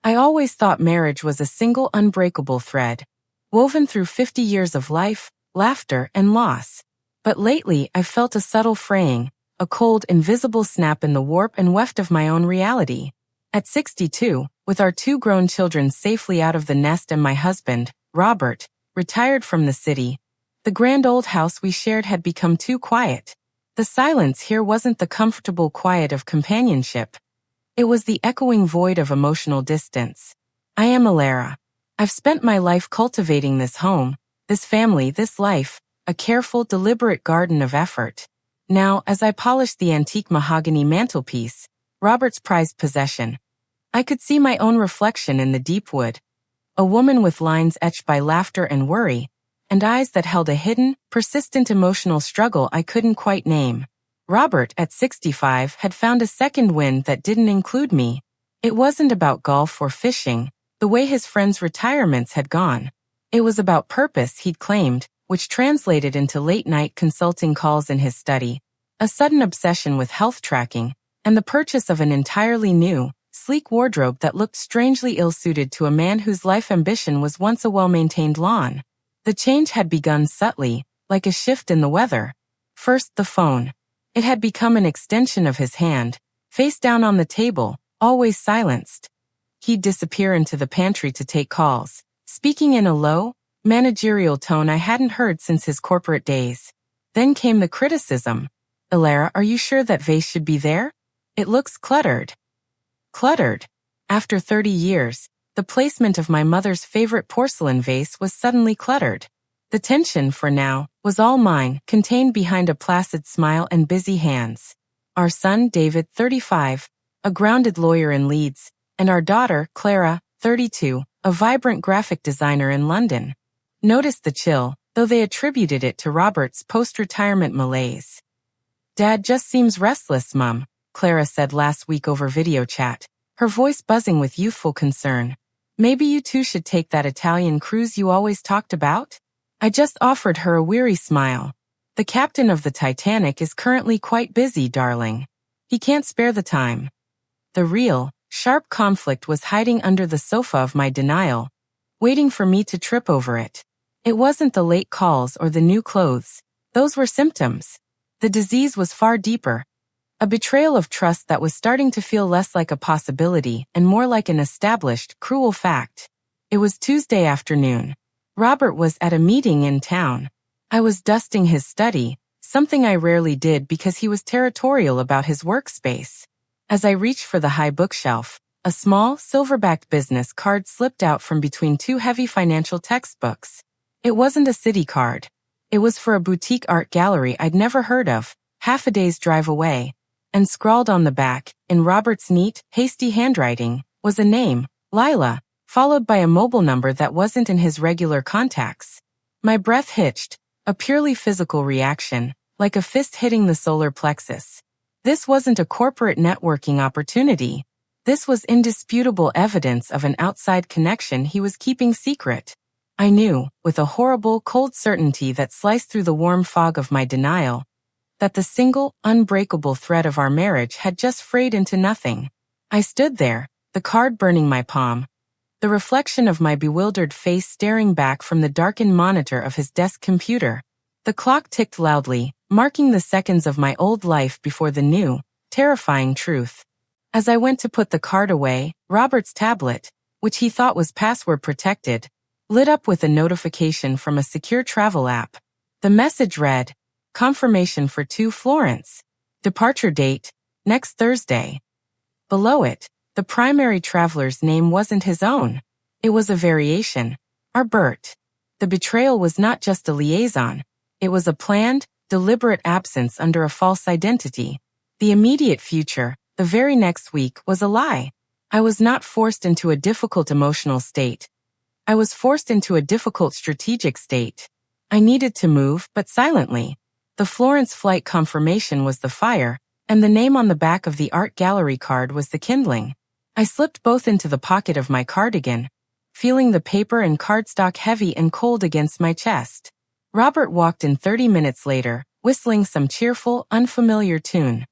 I always thought marriage was a single unbreakable thread, woven through 50 years of life, laughter, and loss. But lately I've felt a subtle fraying, a cold, invisible snap in the warp and weft of my own reality. At 62, with our 2 grown children safely out of the nest and my husband, Robert, retired from the city, the grand old house we shared had become too quiet. The silence here wasn't the comfortable quiet of companionship. It was the echoing void of emotional distance. I am Alara. I've spent my life cultivating this home, this family, this life, a careful, deliberate garden of effort. Now, as I polished the antique mahogany mantelpiece, Robert's prized possession, I could see my own reflection in the deep wood. A woman with lines etched by laughter and worry, and eyes that held a hidden, persistent emotional struggle I couldn't quite name. Robert, at 65, had found a second wind that didn't include me. It wasn't about golf or fishing, the way his friends' retirements had gone. It was about purpose, he'd claimed, which translated into late-night consulting calls in his study, a sudden obsession with health tracking, and the purchase of an entirely new, sleek wardrobe that looked strangely ill-suited to a man whose life ambition was once a well-maintained lawn. The change had begun subtly, like a shift in the weather. First, the phone. It had become an extension of his hand, face down on the table, always silenced. He'd disappear into the pantry to take calls, speaking in a low, managerial tone I hadn't heard since his corporate days. Then came the criticism. "Alara, are you sure that vase should be there? It looks cluttered." Cluttered. After 30 years, the placement of my mother's favorite porcelain vase was suddenly cluttered. The tension, for now, was all mine, contained behind a placid smile and busy hands. Our son, David, 35, a grounded lawyer in Leeds, and our daughter, Clara, 32, a vibrant graphic designer in London, noticed the chill, though they attributed it to Robert's post-retirement malaise. "Dad just seems restless, Mum," Clara said last week over video chat, her voice buzzing with youthful concern. "Maybe you two should take that Italian cruise you always talked about?" I just offered her a weary smile. "The captain of the Titanic is currently quite busy, darling. He can't spare the time." The real, sharp conflict was hiding under the sofa of my denial, waiting for me to trip over it. It wasn't the late calls or the new clothes. Those were symptoms. The disease was far deeper. A betrayal of trust that was starting to feel less like a possibility and more like an established, cruel fact. It was Tuesday afternoon. Robert was at a meeting in town. I was dusting his study, something I rarely did because he was territorial about his workspace. As I reached for the high bookshelf, a small, silver-backed business card slipped out from between 2 heavy financial textbooks. It wasn't a city card. It was for a boutique art gallery I'd never heard of, half a day's drive away. And scrawled on the back, in Robert's neat, hasty handwriting, was a name, Lila, followed by a mobile number that wasn't in his regular contacts. My breath hitched, a purely physical reaction, like a fist hitting the solar plexus. This wasn't a corporate networking opportunity. This was indisputable evidence of an outside connection he was keeping secret. I knew, with a horrible, cold certainty that sliced through the warm fog of my denial, that the single, unbreakable thread of our marriage had just frayed into nothing. I stood there, the card burning my palm, the reflection of my bewildered face staring back from the darkened monitor of his desk computer. The clock ticked loudly, marking the seconds of my old life before the new, terrifying truth. As I went to put the card away, Robert's tablet, which he thought was password protected, lit up with a notification from a secure travel app. The message read, "Confirmation for 2 Florence. Departure date, next Thursday." Below it, the primary traveler's name wasn't his own. It was a variation, our Bert. The betrayal was not just a liaison. It was a planned, deliberate absence under a false identity. The immediate future, the very next week, was a lie. I was not forced into a difficult emotional state. I was forced into a difficult strategic state. I needed to move, but silently. The Florence flight confirmation was the fire, and the name on the back of the art gallery card was the kindling. I slipped both into the pocket of my cardigan, feeling the paper and cardstock heavy and cold against my chest. Robert walked in 30 minutes later, whistling some cheerful, unfamiliar tune.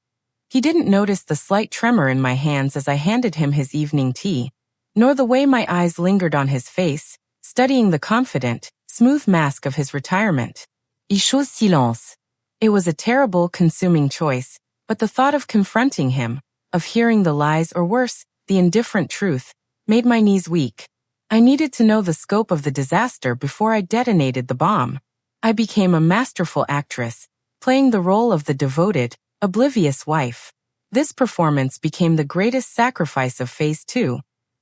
He didn't notice the slight tremor in my hands as I handed him his evening tea. nor the way my eyes lingered on his face, studying the confident, smooth mask of his retirement. Il chose silence. It was a terrible, consuming choice, but the thought of confronting him, of hearing the lies or worse, the indifferent truth, made my knees weak. I needed to know the scope of the disaster before I detonated the bomb. I became a masterful actress, playing the role of the devoted, oblivious wife. This performance became the greatest sacrifice of Phase 2,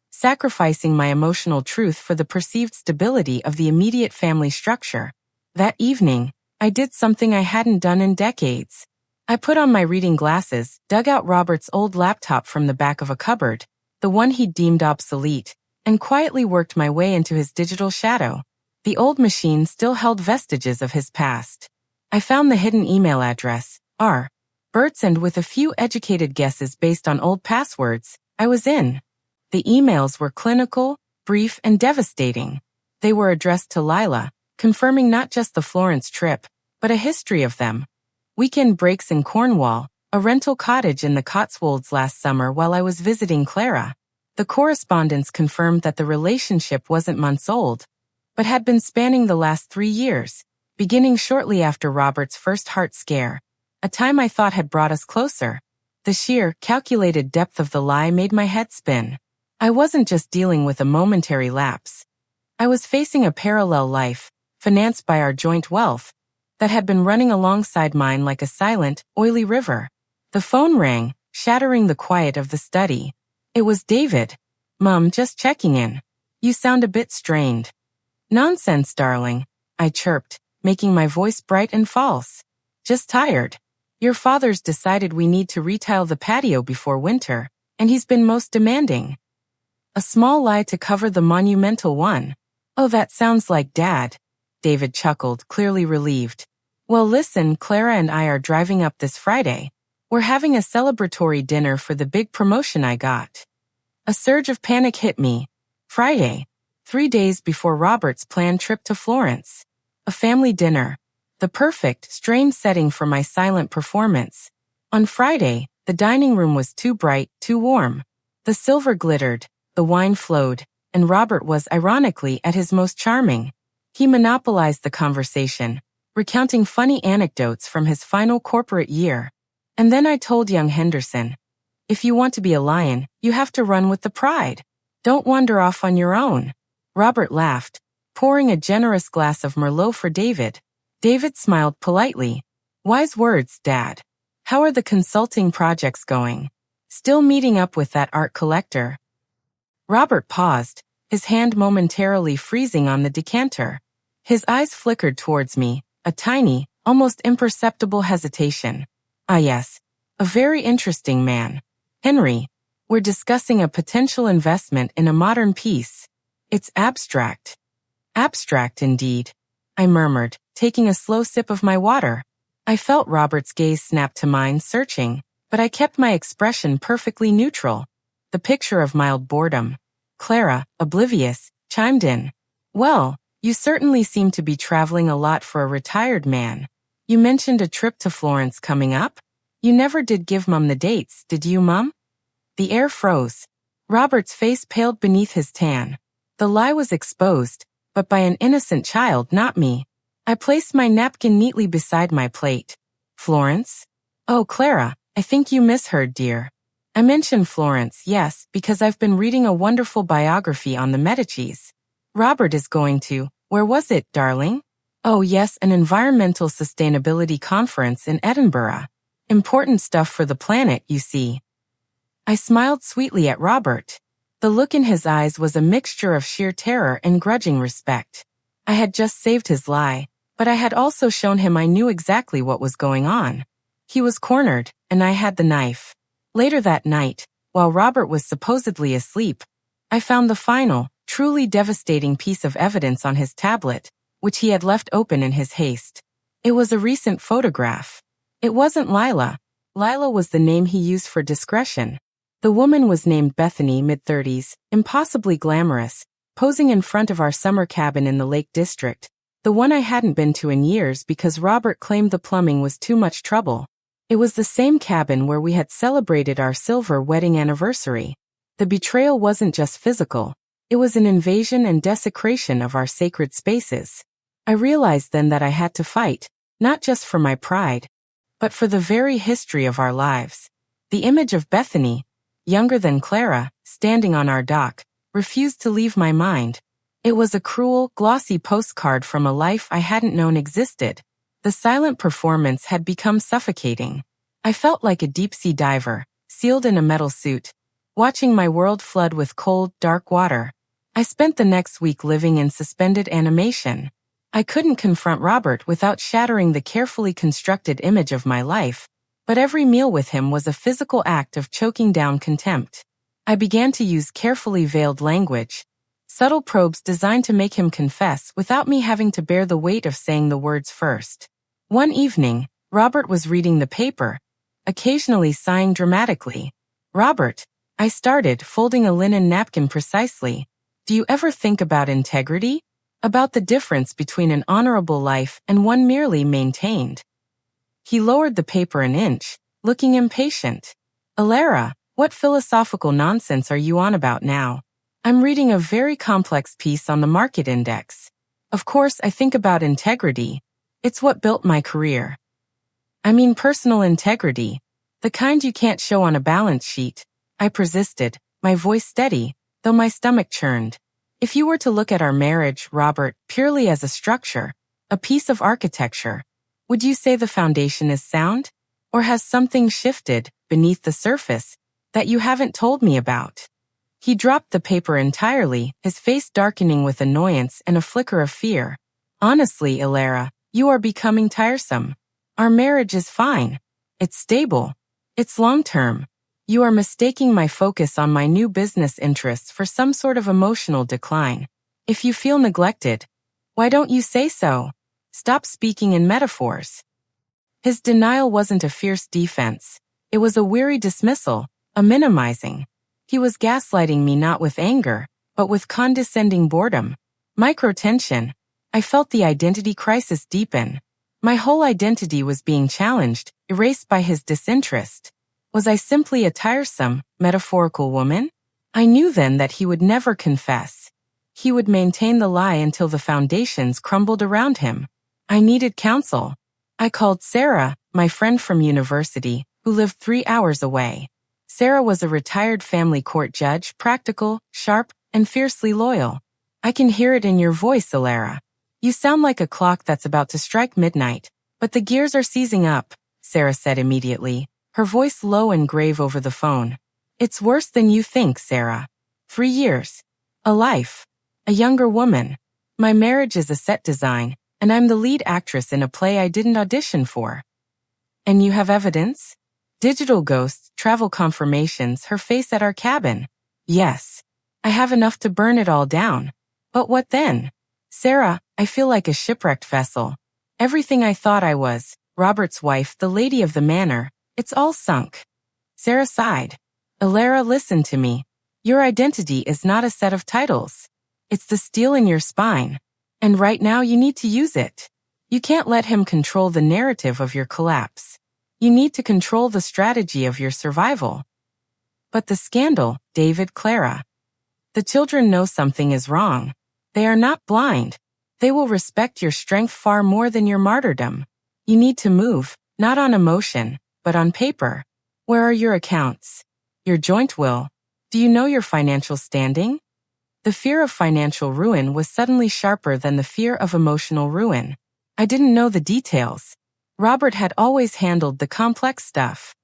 sacrificing my emotional truth for the perceived stability of the immediate family structure. That evening, I did something I hadn't done in decades. I put on my reading glasses, dug out Robert's old laptop from the back of a cupboard, the one he'd deemed obsolete, and quietly worked my way into his digital shadow. The old machine still held vestiges of his past. I found the hidden email address, R. Bert's, and with a few educated guesses based on old passwords, I was in. The emails were clinical, brief, and devastating. They were addressed to Lila, confirming not just the Florence trip, but a history of them. Weekend breaks in Cornwall, a rental cottage in the Cotswolds last summer while I was visiting Clara. The correspondence confirmed that the relationship wasn't months old, but had been spanning the last 3 years, beginning shortly after Robert's first heart scare, a time I thought had brought us closer. The sheer, calculated depth of the lie made my head spin. I wasn't just dealing with a momentary lapse. I was facing a parallel life, financed by our joint wealth, that had been running alongside mine like a silent, oily river. The phone rang, shattering the quiet of the study. It was David. "Mum, just checking in. You sound a bit strained." "Nonsense, darling," I chirped, making my voice bright and false. "Just tired. Your father's decided we need to retile the patio before winter, and he's been most demanding." A small lie to cover the monumental one. "Oh, that sounds like Dad," David chuckled, clearly relieved. "Well, listen, Clara and I are driving up this Friday. We're having a celebratory dinner for the big promotion I got." A surge of panic hit me. Friday, 3 days before Robert's planned trip to Florence. A family dinner. The perfect, strange setting for my silent performance. On Friday, the dining room was too bright, too warm. The silver glittered, the wine flowed, and Robert was, ironically, at his most charming. He monopolized the conversation, recounting funny anecdotes from his final corporate year. And then I told young Henderson, "If you want to be a lion, you have to run with the pride. Don't wander off on your own." Robert laughed, pouring a generous glass of Merlot for David. David smiled politely. "Wise words, Dad. How are the consulting projects going? Still meeting up with that art collector?" Robert paused, his hand momentarily freezing on the decanter. His eyes flickered towards me, a tiny, almost imperceptible hesitation. "Ah yes, a very interesting man. Henry, we're discussing a potential investment in a modern piece. It's abstract." "Abstract indeed," I murmured, taking a slow sip of my water. I felt Robert's gaze snap to mine, searching, but I kept my expression perfectly neutral. The picture of mild boredom. Clara, oblivious, chimed in. "Well, you certainly seem to be traveling a lot for a retired man. You mentioned a trip to Florence coming up? You never did give Mum the dates, did you, Mum?" The air froze. Robert's face paled beneath his tan. The lie was exposed, but by an innocent child, not me. I placed my napkin neatly beside my plate. "Florence? Oh, Clara, I think you misheard, dear. I mentioned Florence, yes, because I've been reading a wonderful biography on the Medicis. Robert is going to, where was it, darling? Oh yes, an environmental sustainability conference in Edinburgh. Important stuff for the planet, you see." I smiled sweetly at Robert. The look in his eyes was a mixture of sheer terror and grudging respect. I had just saved his lie, but I had also shown him I knew exactly what was going on. He was cornered, and I had the knife. Later that night, while Robert was supposedly asleep, I found the final, truly devastating piece of evidence on his tablet, which he had left open in his haste. It was a recent photograph. It wasn't Lila. Lila was the name he used for discretion. The woman was named Bethany, mid-30s, impossibly glamorous, posing in front of our summer cabin in the Lake District, the one I hadn't been to in years because Robert claimed the plumbing was too much trouble. It was the same cabin where we had celebrated our silver wedding anniversary. The betrayal wasn't just physical, it was an invasion and desecration of our sacred spaces. I realized then that I had to fight, not just for my pride, but for the very history of our lives. The image of Bethany, younger than Clara, standing on our dock, refused to leave my mind. It was a cruel, glossy postcard from a life I hadn't known existed. The silent performance had become suffocating. I felt like a deep-sea diver, sealed in a metal suit, watching my world flood with cold, dark water. I spent the next week living in suspended animation. I couldn't confront Robert without shattering the carefully constructed image of my life, but every meal with him was a physical act of choking down contempt. I began to use carefully veiled language, subtle probes designed to make him confess without me having to bear the weight of saying the words first. One evening, Robert was reading the paper, occasionally sighing dramatically. "Robert," I started, folding a linen napkin precisely, "do you ever think about integrity? About the difference between an honorable life and one merely maintained?" He lowered the paper an inch, looking impatient. "Alara, what philosophical nonsense are you on about now? I'm reading a very complex piece on the market index. Of course, I think about integrity. It's what built my career. I mean personal integrity, the kind you can't show on a balance sheet." I persisted, my voice steady, though my stomach churned. "If you were to look at our marriage, Robert, purely as a structure, a piece of architecture, would you say the foundation is sound? Or has something shifted beneath the surface that you haven't told me about?" He dropped the paper entirely, his face darkening with annoyance and a flicker of fear. "Honestly, Alara, you are becoming tiresome. Our marriage is fine. It's stable. It's long-term. You are mistaking my focus on my new business interests for some sort of emotional decline. If you feel neglected, why don't you say so? Stop speaking in metaphors." His denial wasn't a fierce defense. It was a weary dismissal, a minimizing. He was gaslighting me not with anger, but with condescending boredom. Microtension. I felt the identity crisis deepen. My whole identity was being challenged, erased by his disinterest. Was I simply a tiresome, metaphorical woman? I knew then that he would never confess. He would maintain the lie until the foundations crumbled around him. I needed counsel. I called Sarah, my friend from university, who lived 3 hours away. Sarah was a retired family court judge, practical, sharp, and fiercely loyal. "I can hear it in your voice, Alara. You sound like a clock that's about to strike midnight, but the gears are seizing up," Sarah said immediately, her voice low and grave over the phone. "It's worse than you think, Sarah. 3 years. A life. A younger woman. My marriage is a set design, and I'm the lead actress in a play I didn't audition for." "And you have evidence?" "Digital ghosts, travel confirmations, her face at our cabin." "Yes. I have enough to burn it all down. But what then?" "Sarah, I feel like a shipwrecked vessel. Everything I thought I was, Robert's wife, the lady of the manor, it's all sunk." Sarah sighed. "Alara, listen to me. Your identity is not a set of titles. It's the steel in your spine. And right now you need to use it. You can't let him control the narrative of your collapse. You need to control the strategy of your survival." "But the scandal, David, Clara. The children know something is wrong. They are not blind. They will respect your strength far more than your martyrdom. You need to move, not on emotion, but on paper. Where are your accounts? Your joint will? Do you know your financial standing?" The fear of financial ruin was suddenly sharper than the fear of emotional ruin. I didn't know the details. Robert had always handled the complex stuff.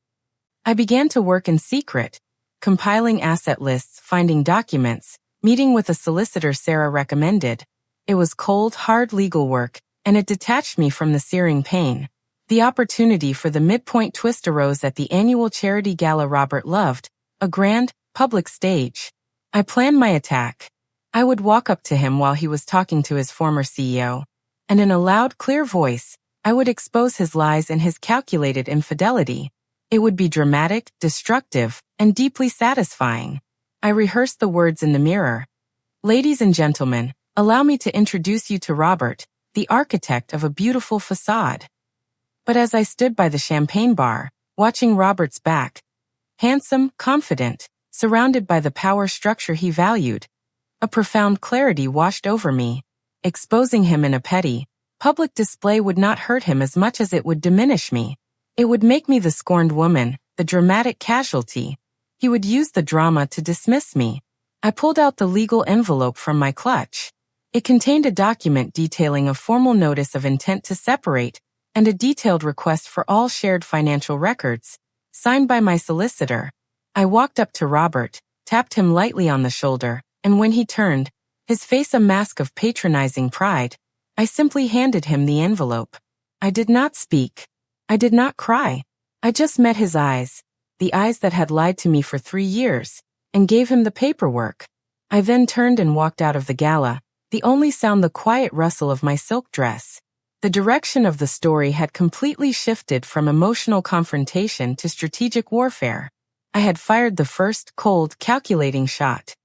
I began to work in secret, compiling asset lists, finding documents, meeting with a solicitor Sarah recommended. It was cold, hard legal work, and it detached me from the searing pain. The opportunity for the midpoint twist arose at the annual charity gala Robert loved, a grand, public stage. I planned my attack. I would walk up to him while he was talking to his former CEO, and in a loud, clear voice, I would expose his lies and his calculated infidelity. It would be dramatic, destructive, and deeply satisfying. I rehearsed the words in the mirror. "Ladies and gentlemen, allow me to introduce you to Robert, the architect of a beautiful facade." But as I stood by the champagne bar, watching Robert's back, handsome, confident, surrounded by the power structure he valued. A profound clarity washed over me. Exposing him in a petty, public display would not hurt him as much as it would diminish me. It would make me the scorned woman, the dramatic casualty. He would use the drama to dismiss me. I pulled out the legal envelope from my clutch. It contained a document detailing a formal notice of intent to separate and a detailed request for all shared financial records, signed by my solicitor. I walked up to Robert, tapped him lightly on the shoulder, and when he turned, his face a mask of patronizing pride, I simply handed him the envelope. I did not speak. I did not cry. I just met his eyes, the eyes that had lied to me for 3 years, and gave him the paperwork. I then turned and walked out of the gala, the only sound the quiet rustle of my silk dress. The direction of the story had completely shifted from emotional confrontation to strategic warfare. I had fired the first, cold, calculating shot.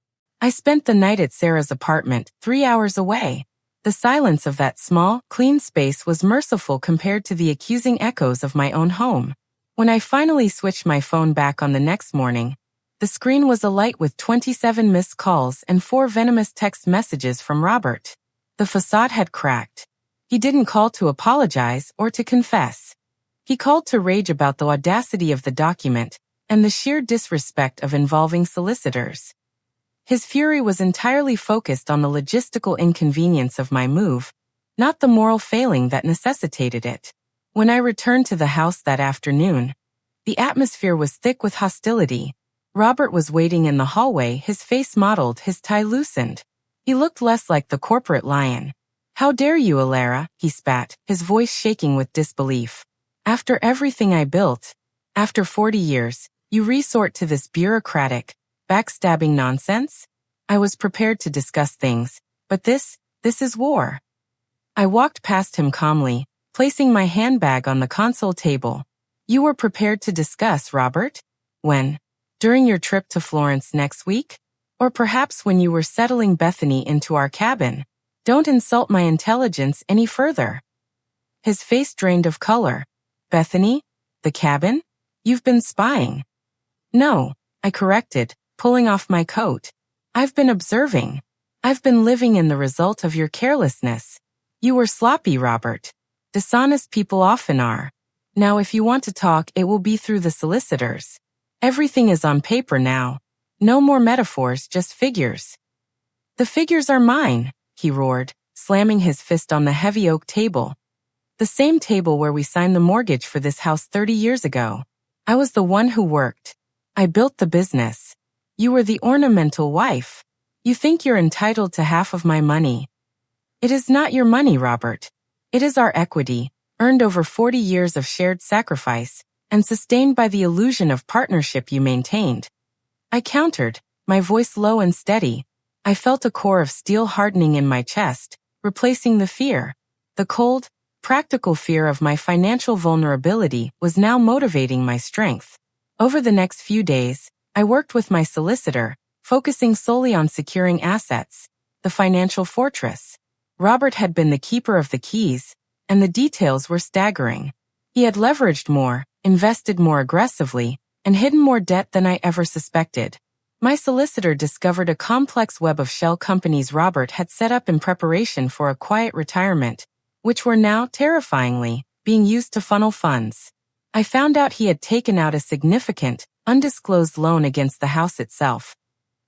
I spent the night at Sarah's apartment, 3 hours away. The silence of that small, clean space was merciful compared to the accusing echoes of my own home. When I finally switched my phone back on the next morning, the screen was alight with 27 missed calls and 4 venomous text messages from Robert. The facade had cracked. He didn't call to apologize or to confess. He called to rage about the audacity of the document and the sheer disrespect of involving solicitors. His fury was entirely focused on the logistical inconvenience of my move, not the moral failing that necessitated it. When I returned to the house that afternoon, the atmosphere was thick with hostility. Robert was waiting in the hallway, his face mottled, his tie loosened. He looked less like the corporate lion. "How dare you, Alara," he spat, his voice shaking with disbelief. "After everything I built, after 40 years, you resort to this bureaucratic, backstabbing nonsense? I was prepared to discuss things, but this is war." I walked past him calmly, placing my handbag on the console table. "You were prepared to discuss, Robert? When? During your trip to Florence next week? Or perhaps when you were settling Bethany into our cabin? Don't insult my intelligence any further." His face drained of color. "Bethany? The cabin? You've been spying." "No," I corrected, pulling off my coat. "I've been observing. I've been living in the result of your carelessness. You were sloppy, Robert. Dishonest people often are. Now if you want to talk, it will be through the solicitors. Everything is on paper now. No more metaphors, just figures." "The figures are mine," he roared, slamming his fist on the heavy oak table. "The same table where we signed the mortgage for this house 30 years ago. I was the one who worked. I built the business. You were the ornamental wife. You think you're entitled to half of my money. It is not your money, Robert. It is our equity, earned over 40 years of shared sacrifice, and sustained by the illusion of partnership you maintained." I countered, my voice low and steady. I felt a core of steel hardening in my chest, replacing the fear. The cold, practical fear of my financial vulnerability was now motivating my strength. Over the next few days, I worked with my solicitor, focusing solely on securing assets, the financial fortress. Robert had been the keeper of the keys, and the details were staggering. He had leveraged more, invested more aggressively, and hidden more debt than I ever suspected. My solicitor discovered a complex web of shell companies Robert had set up in preparation for a quiet retirement, which were now, terrifyingly, being used to funnel funds. I found out he had taken out a significant, undisclosed loan against the house itself.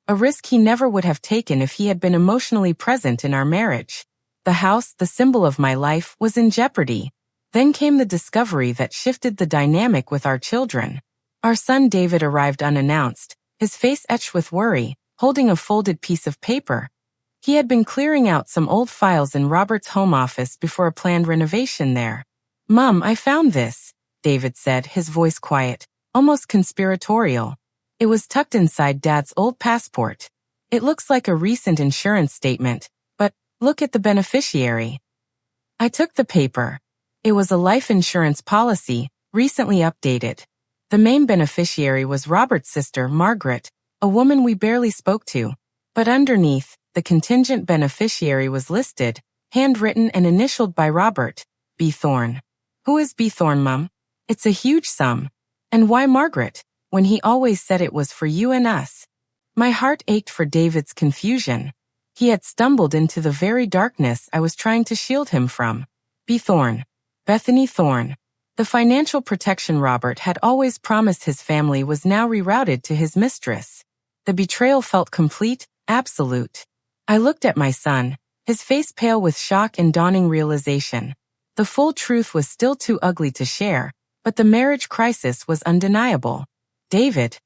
A risk he never would have taken if he had been emotionally present in our marriage. The house, the symbol of my life, was in jeopardy. Then came the discovery that shifted the dynamic with our children. Our son David arrived unannounced, his face etched with worry, holding a folded piece of paper. He had been clearing out some old files in Robert's home office before a planned renovation there. "Mom, I found this," David said, his voice quiet, almost conspiratorial. It was tucked inside Dad's old passport. "It looks like a recent insurance statement, but look at the beneficiary." I took the paper. It was a life insurance policy, recently updated. The main beneficiary was Robert's sister, Margaret, a woman we barely spoke to. But underneath, the contingent beneficiary was listed, handwritten and initialed by Robert, B. Thorne. "Who is B. Thorne, Mum? It's a huge sum. And why Margaret, when he always said it was for you and us?" My heart ached for David's confusion. He had stumbled into the very darkness I was trying to shield him from. Bethany Thorne. The financial protection Robert had always promised his family was now rerouted to his mistress. The betrayal felt complete, absolute. I looked at my son, his face pale with shock and dawning realization. The full truth was still too ugly to share, but the marriage crisis was undeniable. David,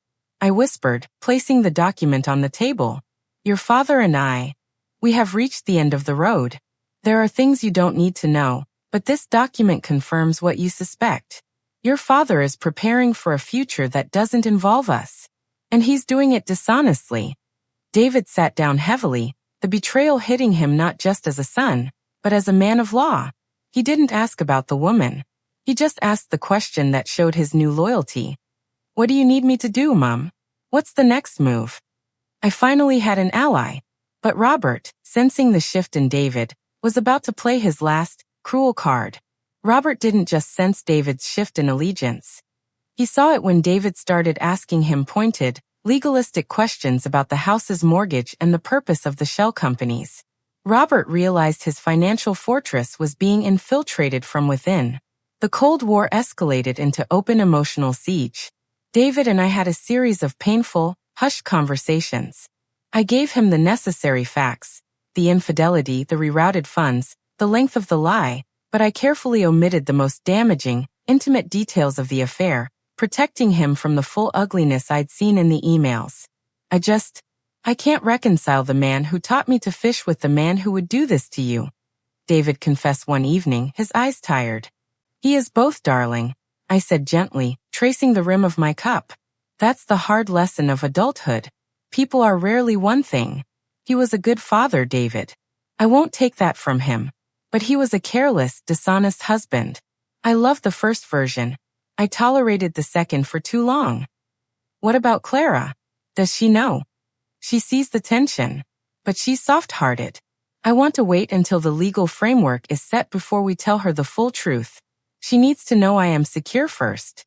I whispered, placing the document on the table. Your father and we have reached the end of the road. There are things you don't need to know, but this document confirms what you suspect. Your father is preparing for a future that doesn't involve us. And he's doing it dishonestly. David sat down heavily, the betrayal hitting him not just as a son, but as a man of law. He didn't ask about the woman. He just asked the question that showed his new loyalty. What do you need me to do, Mom? What's the next move? I finally had an ally. But Robert, sensing the shift in David, was about to play his last, cruel card. Robert didn't just sense David's shift in allegiance. He saw it when David started asking him pointed, legalistic questions about the house's mortgage and the purpose of the shell companies. Robert realized his financial fortress was being infiltrated from within. The Cold War escalated into open emotional siege. David and I had a series of painful, hushed conversations. I gave him the necessary facts, the infidelity, the rerouted funds, the length of the lie, but I carefully omitted the most damaging, intimate details of the affair, protecting him from the full ugliness I'd seen in the emails. I can't reconcile the man who taught me to fish with the man who would do this to you. David confessed one evening, his eyes tired. He is both, darling, I said gently, tracing the rim of my cup. That's the hard lesson of adulthood. People are rarely one thing. He was a good father, David. I won't take that from him. But he was a careless, dishonest husband. I loved the first version. I tolerated the second for too long. What about Clara? Does she know? She sees the tension. But she's soft-hearted. I want to wait until the legal framework is set before we tell her the full truth. She needs to know I am secure first.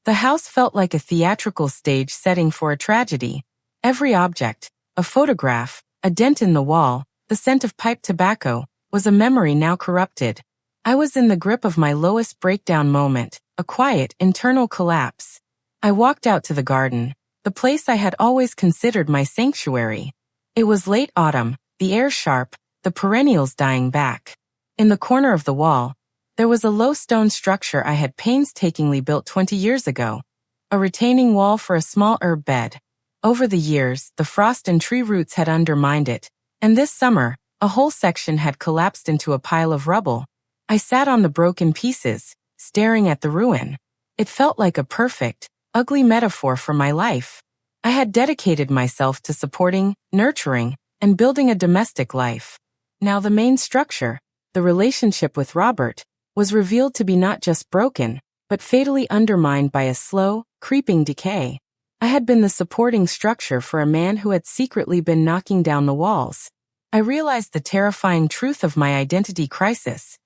The house felt like a theatrical stage setting for a tragedy. Every object, a photograph, a dent in the wall, the scent of pipe tobacco, was a memory now corrupted. I was in the grip of my lowest breakdown moment, a quiet, internal collapse. I walked out to the garden, the place I had always considered my sanctuary. It was late autumn, the air sharp, the perennials dying back. In the corner of the wall, there was a low stone structure I had painstakingly built 20 years ago, a retaining wall for a small herb bed. Over the years, the frost and tree roots had undermined it, and this summer, a whole section had collapsed into a pile of rubble. I sat on the broken pieces, staring at the ruin. It felt like a perfect, ugly metaphor for my life. I had dedicated myself to supporting, nurturing, and building a domestic life. Now the main structure, the relationship with Robert, was revealed to be not just broken, but fatally undermined by a slow, creeping decay. I had been the supporting structure for a man who had secretly been knocking down the walls. I realized the terrifying truth of my identity crisis.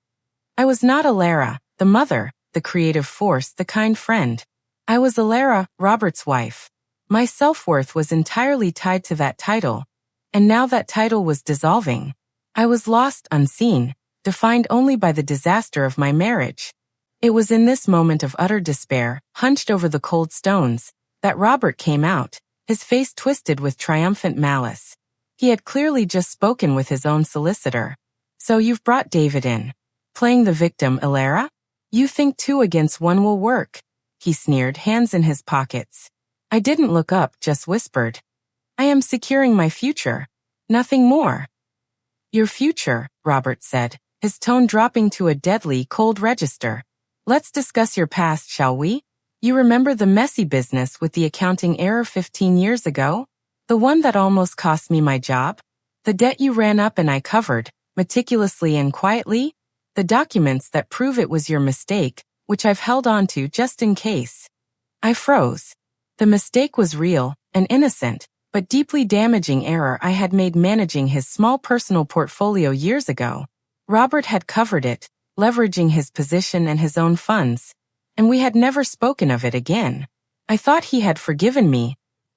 I was not Alara, the mother, the creative force, the kind friend. I was Alara, Robert's wife. My self-worth was entirely tied to that title, and now that title was dissolving. I was lost, unseen, defined only by the disaster of my marriage. It was in this moment of utter despair, hunched over the cold stones, that Robert came out, his face twisted with triumphant malice. He had clearly just spoken with his own solicitor. So you've brought David in. Playing the victim, Alara? You think 2 against 1 will work? He sneered, hands in his pockets. I didn't look up, just whispered. I am securing my future. Nothing more. Your future, Robert said, his tone dropping to a deadly, cold register. Let's discuss your past, shall we? You remember the messy business with the accounting error 15 years ago? The one that almost cost me my job? The debt you ran up and I covered, meticulously and quietly? The documents that prove it was your mistake, which I've held on to just in case. I froze. The mistake was real, an innocent, but deeply damaging error I had made managing his small personal portfolio years ago. Robert had covered it, leveraging his position and his own funds, and we had never spoken of it again. I thought he had forgiven me,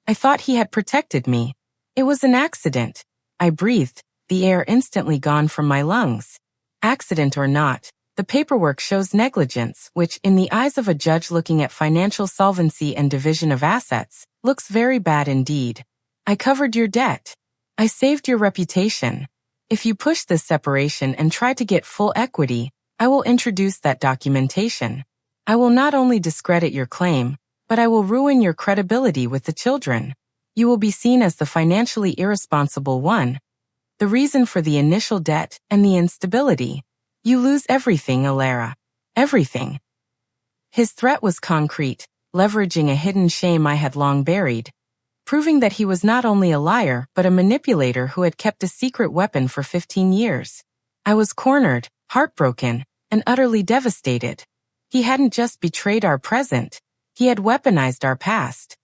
I thought he had protected me. It was an accident. I breathed, the air instantly gone from my lungs. Accident or not, the paperwork shows negligence, which, in the eyes of a judge looking at financial solvency and division of assets, looks very bad indeed. I covered your debt. I saved your reputation. If you push this separation and try to get full equity, I will introduce that documentation. I will not only discredit your claim, but I will ruin your credibility with the children. You will be seen as the financially irresponsible one. The reason for the initial debt and the instability. You lose everything, Alara. Everything. His threat was concrete, leveraging a hidden shame I had long buried, proving that he was not only a liar but a manipulator who had kept a secret weapon for 15 years. I was cornered, heartbroken, and utterly devastated. He hadn't just betrayed our present, he had weaponized our past.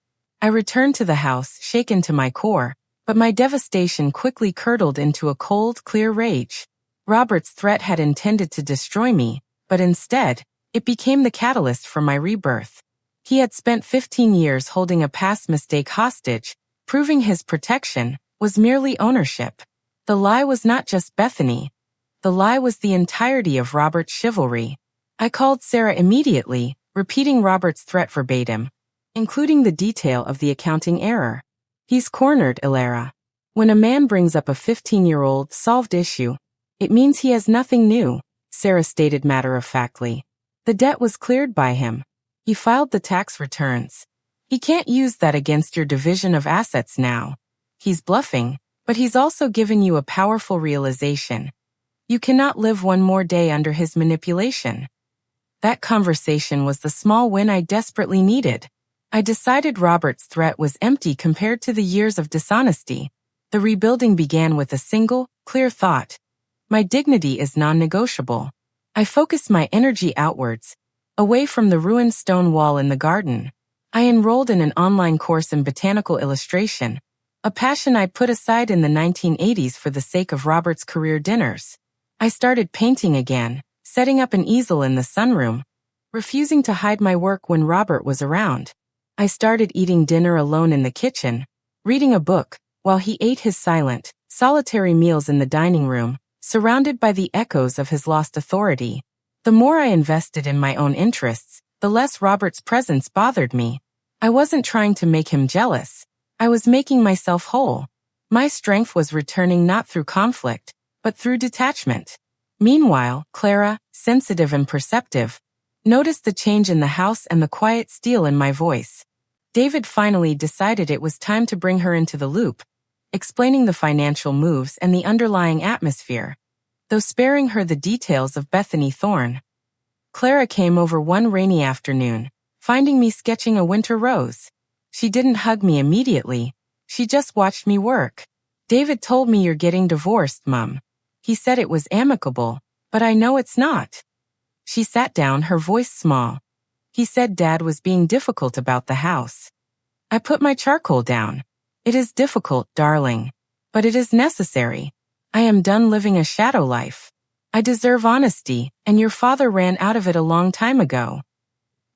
I returned to the house, shaken to my core, but my devastation quickly curdled into a cold, clear rage. Robert's threat had intended to destroy me, but instead, it became the catalyst for my rebirth. He had spent 15 years holding a past mistake hostage, proving his protection was merely ownership. The lie was not just Bethany. The lie was the entirety of Robert's chivalry. I called Sarah immediately, repeating Robert's threat verbatim, including the detail of the accounting error. He's cornered, Alara. When a man brings up a 15-year-old solved issue, it means he has nothing new, Sarah stated matter-of-factly. The debt was cleared by him. He filed the tax returns. He can't use that against your division of assets now. He's bluffing, but he's also given you a powerful realization. You cannot live one more day under his manipulation. That conversation was the small win I desperately needed. I decided Robert's threat was empty compared to the years of dishonesty. The rebuilding began with a single, clear thought. My dignity is non-negotiable. I focused my energy outwards, away from the ruined stone wall in the garden. I enrolled in an online course in botanical illustration, a passion I put aside in the 1980s for the sake of Robert's career dinners. I started painting again, setting up an easel in the sunroom, refusing to hide my work when Robert was around. I started eating dinner alone in the kitchen, reading a book, while he ate his silent, solitary meals in the dining room, surrounded by the echoes of his lost authority. The more I invested in my own interests, the less Robert's presence bothered me. I wasn't trying to make him jealous. I was making myself whole. My strength was returning not through conflict, but through detachment. Meanwhile, Clara, sensitive and perceptive, noticed the change in the house and the quiet steel in my voice. David finally decided it was time to bring her into the loop, explaining the financial moves and the underlying atmosphere, though sparing her the details of Bethany Thorne. Clara came over one rainy afternoon, finding me sketching a winter rose. She didn't hug me immediately. She just watched me work. David told me you're getting divorced, Mum. He said it was amicable, but I know it's not. She sat down, her voice small. He said Dad was being difficult about the house. I put my charcoal down. It is difficult, darling, but it is necessary. I am done living a shadow life. I deserve honesty, and your father ran out of it a long time ago.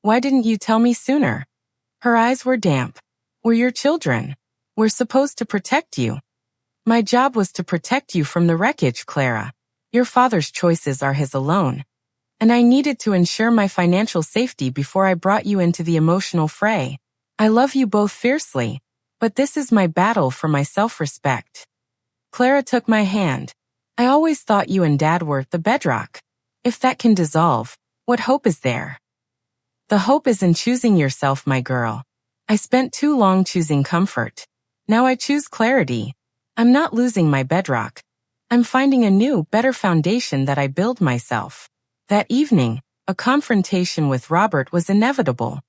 Why didn't you tell me sooner? Her eyes were damp. We're your children. We're supposed to protect you. My job was to protect you from the wreckage, Clara. Your father's choices are his alone. And I needed to ensure my financial safety before I brought you into the emotional fray. I love you both fiercely, but this is my battle for my self-respect. Clara took my hand. I always thought you and Dad were the bedrock. If that can dissolve, what hope is there? The hope is in choosing yourself, my girl. I spent too long choosing comfort. Now I choose clarity. I'm not losing my bedrock. I'm finding a new, better foundation that I build myself. That evening, a confrontation with Robert was inevitable.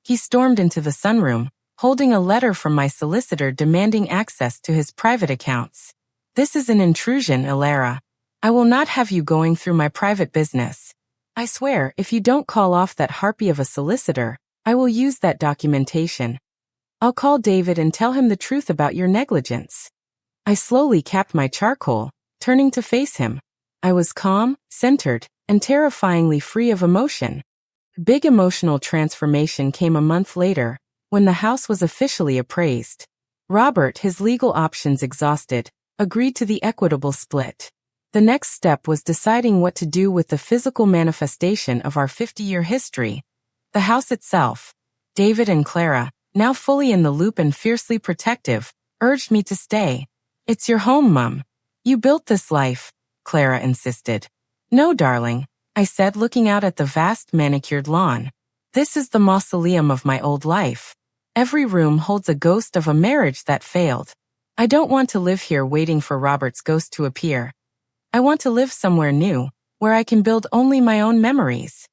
He stormed into the sunroom, holding a letter from my solicitor demanding access to his private accounts. This is an intrusion, Alara. I will not have you going through my private business. I swear, if you don't call off that harpy of a solicitor, I will use that documentation. I'll call David and tell him the truth about your negligence. I slowly capped my charcoal, turning to face him. I was calm, centered, and terrifyingly free of emotion. The big emotional transformation came a month later, When the house was officially appraised, Robert, his legal options exhausted, agreed to the equitable split. The next step was deciding what to do with the physical manifestation of our 50-year history, the house itself. David and Clara, now fully in the loop and fiercely protective, urged me to stay. "It's your home, Mum. You built this life," Clara insisted. "No, darling," I said, looking out at the vast manicured lawn. "This is the mausoleum of my old life. Every room holds a ghost of a marriage that failed. I don't want to live here waiting for Robert's ghost to appear. I want to live somewhere new, where I can build only my own memories."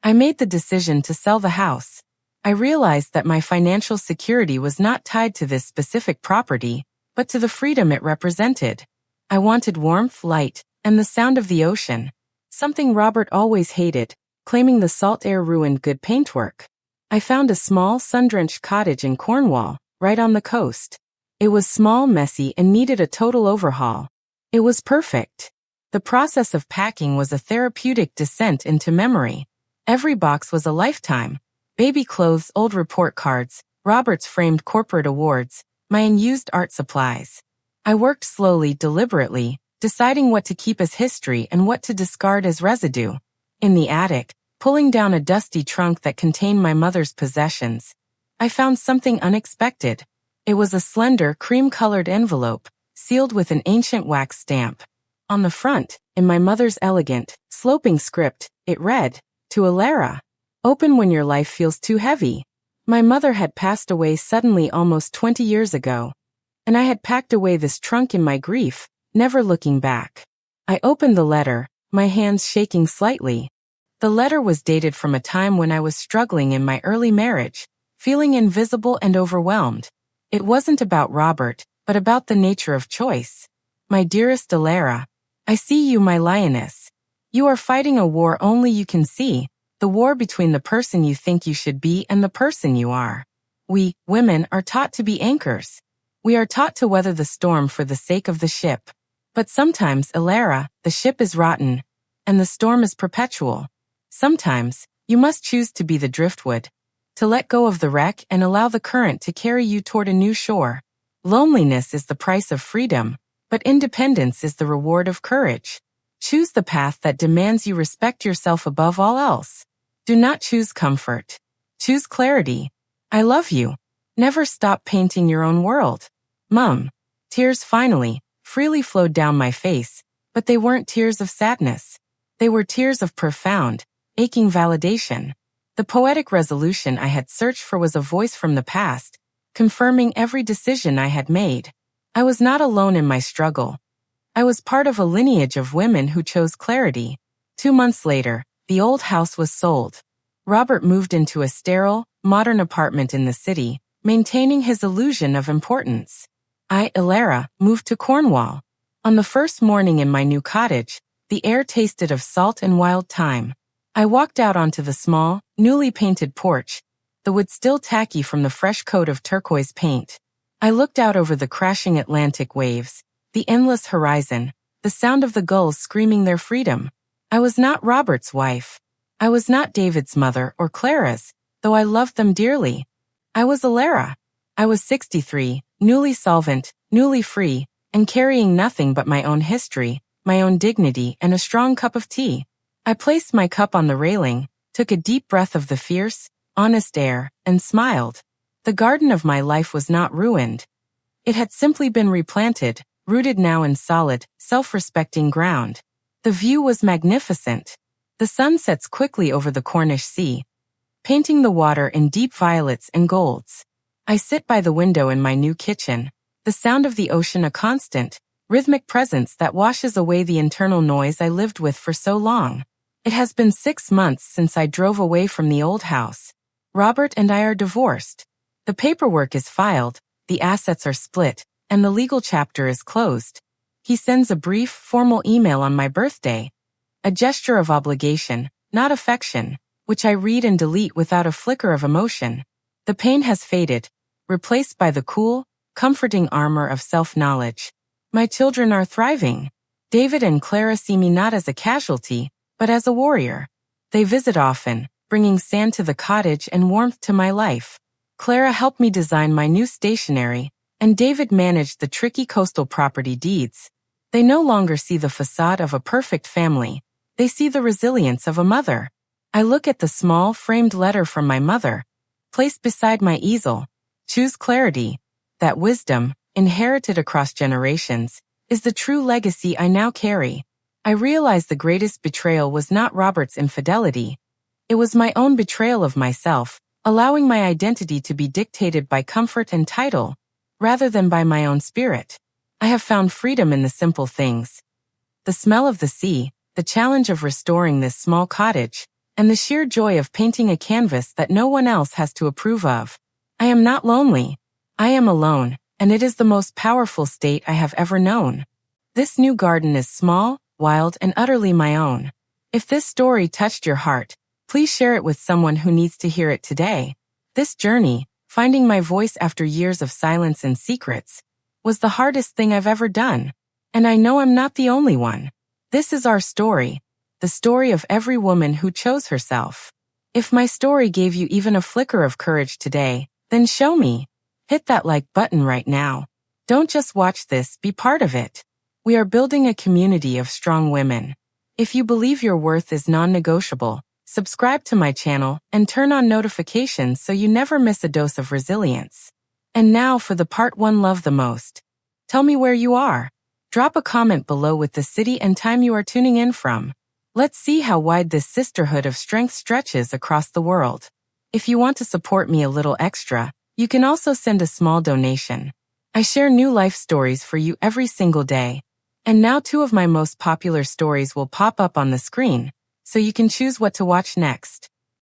I made the decision to sell the house. I realized that my financial security was not tied to this specific property, but to the freedom it represented. I wanted warmth, light, and the sound of the ocean, something Robert always hated, claiming the salt air ruined good paintwork. I found a small, sun-drenched cottage in Cornwall, right on the coast. It was small, messy, and needed a total overhaul. It was perfect. The process of packing was a therapeutic descent into memory. Every box was a lifetime. Baby clothes, old report cards, Robert's framed corporate awards, my unused art supplies. I worked slowly, deliberately, deciding what to keep as history and what to discard as residue. In the attic, pulling down a dusty trunk that contained my mother's possessions, I found something unexpected. It was a slender, cream-colored envelope, sealed with an ancient wax stamp. On the front, in my mother's elegant, sloping script, it read, "To Alara. Open when your life feels too heavy." My mother had passed away suddenly almost 20 years ago, and I had packed away this trunk in my grief, never looking back. I opened the letter, my hands shaking slightly. The letter was dated from a time when I was struggling in my early marriage, feeling invisible and overwhelmed. It wasn't about Robert, but about the nature of choice. "My dearest Alara, I see you, my lioness. You are fighting a war only you can see, the war between the person you think you should be and the person you are. We, women, are taught to be anchors. We are taught to weather the storm for the sake of the ship. But sometimes, Alara, the ship is rotten, and the storm is perpetual. Sometimes, you must choose to be the driftwood, to let go of the wreck and allow the current to carry you toward a new shore. Loneliness is the price of freedom, but independence is the reward of courage. Choose the path that demands you respect yourself above all else. Do not choose comfort. Choose clarity. I love you. Never stop painting your own world. Mum." Tears finally, freely flowed down my face, but they weren't tears of sadness. They were tears of profound, aching validation. The poetic resolution I had searched for was a voice from the past, confirming every decision I had made. I was not alone in my struggle. I was part of a lineage of women who chose clarity. 2 months later, the old house was sold. Robert moved into a sterile, modern apartment in the city, maintaining his illusion of importance. I, Alara, moved to Cornwall. On the first morning in my new cottage, the air tasted of salt and wild thyme. I walked out onto the small, newly painted porch, the wood still tacky from the fresh coat of turquoise paint. I looked out over the crashing Atlantic waves, the endless horizon, the sound of the gulls screaming their freedom. I was not Robert's wife. I was not David's mother or Clara's, though I loved them dearly. I was Alara. I was 63, newly solvent, newly free, and carrying nothing but my own history, my own dignity, and a strong cup of tea. I placed my cup on the railing, took a deep breath of the fierce, honest air, and smiled. The garden of my life was not ruined. It had simply been replanted, rooted now in solid, self-respecting ground. The view was magnificent. The sun sets quickly over the Cornish sea, painting the water in deep violets and golds. I sit by the window in my new kitchen, the sound of the ocean a constant, rhythmic presence that washes away the internal noise I lived with for so long. It has been 6 months since I drove away from the old house. Robert and I are divorced. The paperwork is filed, the assets are split, and the legal chapter is closed. He sends a brief, formal email on my birthday, a gesture of obligation, not affection, which I read and delete without a flicker of emotion. The pain has faded, replaced by the cool, comforting armor of self-knowledge. My children are thriving. David and Clara see me not as a casualty, but as a warrior. They visit often, bringing sand to the cottage and warmth to my life. Clara helped me design my new stationery, and David managed the tricky coastal property deeds. They no longer see the facade of a perfect family. They see the resilience of a mother. I look at the small, framed letter from my mother, placed beside my easel. Choose clarity. That wisdom, inherited across generations, is the true legacy I now carry. I realized the greatest betrayal was not Robert's infidelity. It was my own betrayal of myself, allowing my identity to be dictated by comfort and title, rather than by my own spirit. I have found freedom in the simple things. The smell of the sea, the challenge of restoring this small cottage, and the sheer joy of painting a canvas that no one else has to approve of. I am not lonely. I am alone, and it is the most powerful state I have ever known. This new garden is small, wild, and utterly my own. If this story touched your heart, please share it with someone who needs to hear it today. This journey, finding my voice after years of silence and secrets, was the hardest thing I've ever done. And I know I'm not the only one. This is our story, the story of every woman who chose herself. If my story gave you even a flicker of courage today, then show me. Hit that like button right now. Don't just watch this, be part of it. We are building a community of strong women. If you believe your worth is non-negotiable, subscribe to my channel and turn on notifications so you never miss a dose of resilience. And now for the part one love the most. Tell me where you are. Drop a comment below with the city and time you are tuning in from. Let's see how wide this sisterhood of strength stretches across the world. If you want to support me a little extra, you can also send a small donation. I share new life stories for you every single day. And now 2 of my most popular stories will pop up on the screen, so you can choose what to watch next.